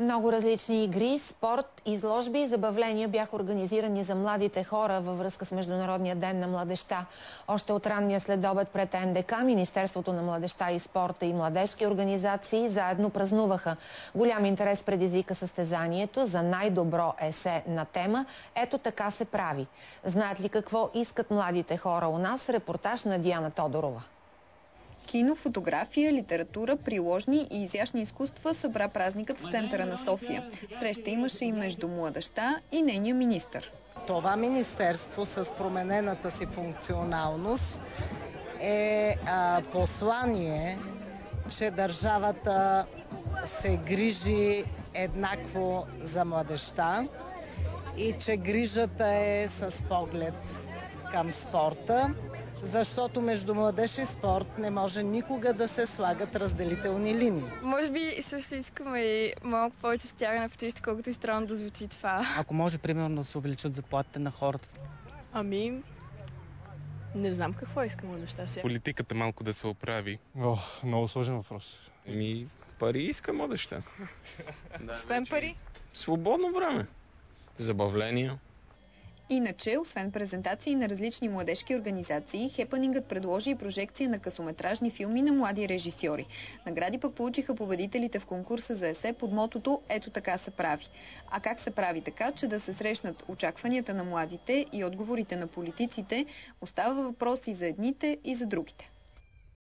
Много различни игри, спорт, изложби и забавления бяха организирани за младите хора във връзка с Международния ден на младежта. Още от ранния следобед пред НДК, Министерството на младежта и спорта и младежки организации заедно празнуваха. Голям интерес предизвика състезанието за най-добро есе на тема "Ето така се прави". Знаят ли какво искат младите хора у нас? Репортаж на Диана Тодорова. Кино, фотография, литература, приложни и изящни изкуства събра празникът в центъра на София. Среща имаше и между младежта и нейния министър. Това министерство с променената си функционалност е послание, че държавата се грижи еднакво за младежта и че грижата е с поглед към спорта, защото между младеж и спорт не може никога да се слагат разделителни линии. Може би също искаме и малко повече стягане в училище, колкото и странно да звучи това. Ако може, примерно, да се увеличат заплатите на хората. Не знам какво искам от неща сега. Политиката малко да се оправи. Много сложен въпрос. Пари иска младежта. Освен пари? Свободно време. Забавления. Иначе, освен презентации на различни младежки организации, хепанингът предложи и прожекция на късометражни филми на млади режисьори. Награди пък получиха победителите в конкурса за есе под мотото "Ето така се прави". А как се прави така, че да се срещнат очакванията на младите и отговорите на политиците, остава въпрос и за едните, и за другите.